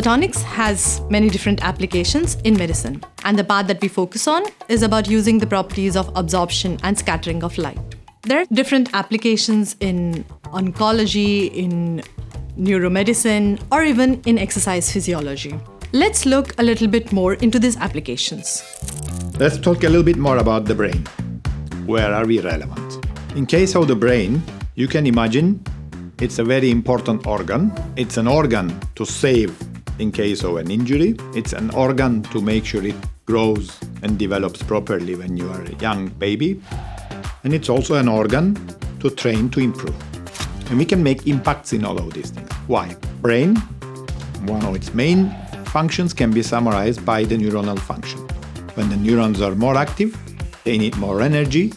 Photonics has many different applications in medicine, and the part that we focus on is about using the properties of absorption and scattering of light. There are different applications in oncology, in neuromedicine, or even in exercise physiology. Let's look a little bit more into these applications. Let's talk a little bit more about the brain. Where are we relevant? In case of the brain, you can imagine it's a very important organ. It's an organ to save in case of an injury. It's an organ to make sure it grows and develops properly when you are a young baby. And it's also an organ to train to improve. And we can make impacts in all of these things. Why? Brain, one of its main functions can be summarized by the neuronal function. When the neurons are more active, they need more energy.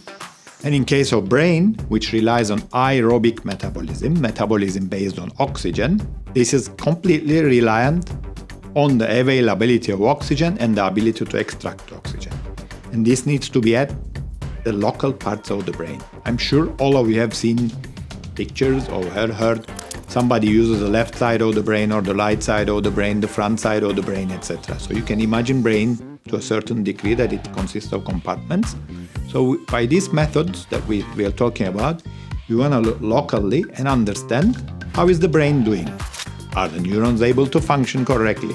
And in case of brain, which relies on aerobic metabolism based on oxygen, this is completely reliant on the availability of oxygen and the ability to extract oxygen. And this needs to be at the local parts of the brain. I'm sure all of you have seen pictures or heard somebody uses the left side of the brain or the right side of the brain, the front side of the brain, etc. So you can imagine brain to a certain degree that it consists of compartments. So by these methods that we are talking about, we want to look locally and understand how is the brain doing. Are the neurons able to function correctly?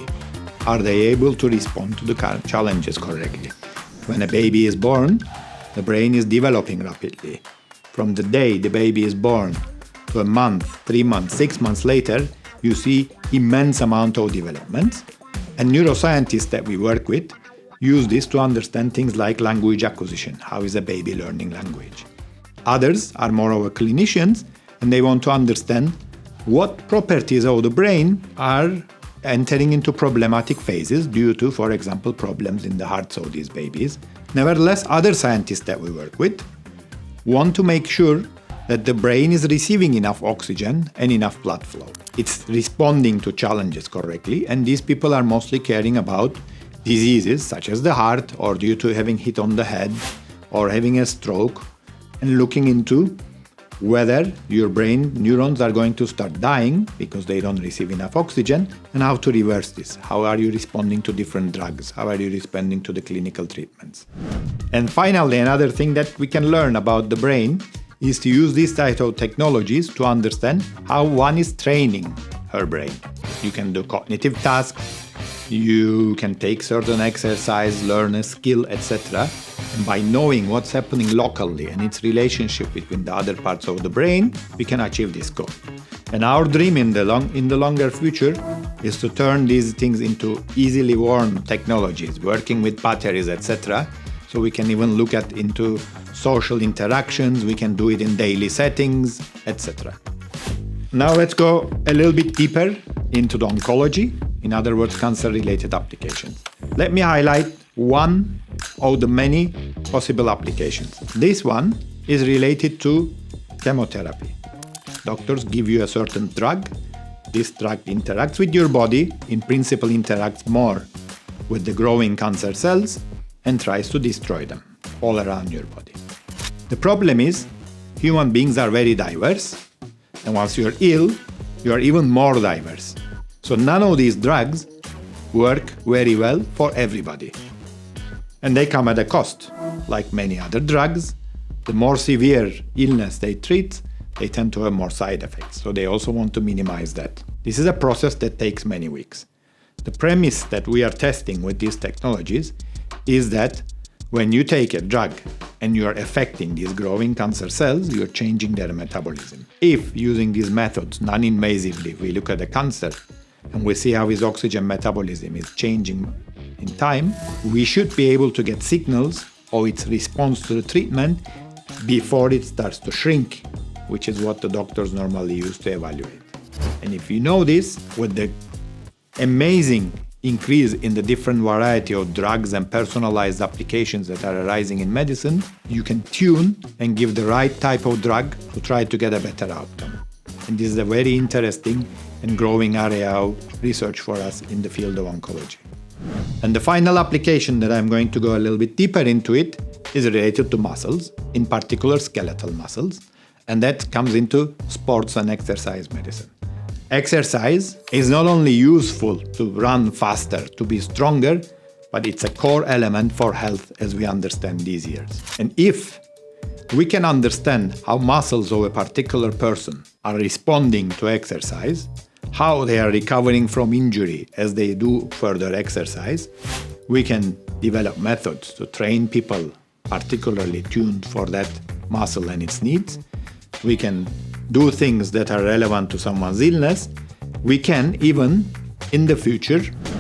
Are they able to respond to the challenges correctly? When a baby is born, the brain is developing rapidly. From the day the baby is born to a month, 3 months, 6 months later, you see immense amount of development. And neuroscientists that we work with use this to understand things like language acquisition. How is a baby learning language? Others are more of a clinicians, and they want to understand what properties of the brain are entering into problematic phases due to, for example, problems in the hearts of these babies. Nevertheless, other scientists that we work with want to make sure that the brain is receiving enough oxygen and enough blood flow. It's responding to challenges correctly, and these people are mostly caring about diseases such as the heart, or due to having hit on the head or having a stroke, and looking into whether your brain neurons are going to start dying because they don't receive enough oxygen, and how to reverse this. How are you responding to different drugs? How are you responding to the clinical treatments? And finally, another thing that we can learn about the brain is to use these type of technologies to understand how one is training her brain. You can do cognitive tasks, you can take certain exercise, learn a skill, etc. And by knowing what's happening locally and its relationship between the other parts of the brain, we can achieve this goal. And our dream in the longer future is to turn these things into easily worn technologies, working with batteries, etc. So we can even look at into social interactions, we can do it in daily settings, etc. Now let's go a little bit deeper into the oncology, in other words, cancer-related applications. Let me highlight one of the many possible applications. This one is related to chemotherapy. Doctors give you a certain drug. This drug interacts with your body, in principle interacts more with the growing cancer cells and tries to destroy them all around your body. The problem is, human beings are very diverse, and once you're ill, you are even more diverse. So none of these drugs work very well for everybody. And they come at a cost. Like many other drugs, the more severe illness they treat, they tend to have more side effects. So they also want to minimize that. This is a process that takes many weeks. The premise that we are testing with these technologies is that when you take a drug and you are affecting these growing cancer cells, you're changing their metabolism. If using these methods non-invasively, we look at the cancer and we see how his oxygen metabolism is changing in time, we should be able to get signals of its response to the treatment before it starts to shrink, which is what the doctors normally use to evaluate. And if you know this, with the amazing increase in the different variety of drugs and personalized applications that are arising in medicine, you can tune and give the right type of drug to try to get a better outcome. And this is a very interesting and growing area of research for us in the field of oncology. And the final application that I'm going to go a little bit deeper into it is related to muscles, in particular skeletal muscles, and that comes into sports and exercise medicine. Exercise is not only useful to run faster, to be stronger, but it's a core element for health as we understand these years. And if we can understand how muscles of a particular person are responding to exercise, how they are recovering from injury as they do further exercise, we can develop methods to train people particularly tuned for that muscle and its needs. We can do things that are relevant to someone's illness. We can even, in the future,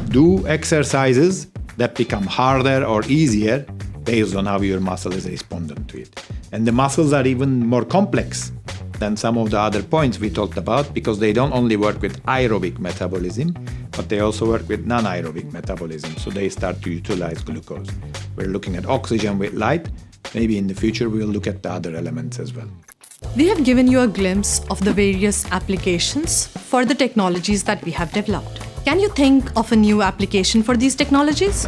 do exercises that become harder or easier based on how your muscle is responding to it. And the muscles are even more complex than some of the other points we talked about, because they don't only work with aerobic metabolism, but they also work with non-aerobic metabolism. So they start to utilize glucose. We're looking at oxygen with light. Maybe in the future we'll look at the other elements as well. We have given you a glimpse of the various applications for the technologies that we have developed. Can you think of a new application for these technologies?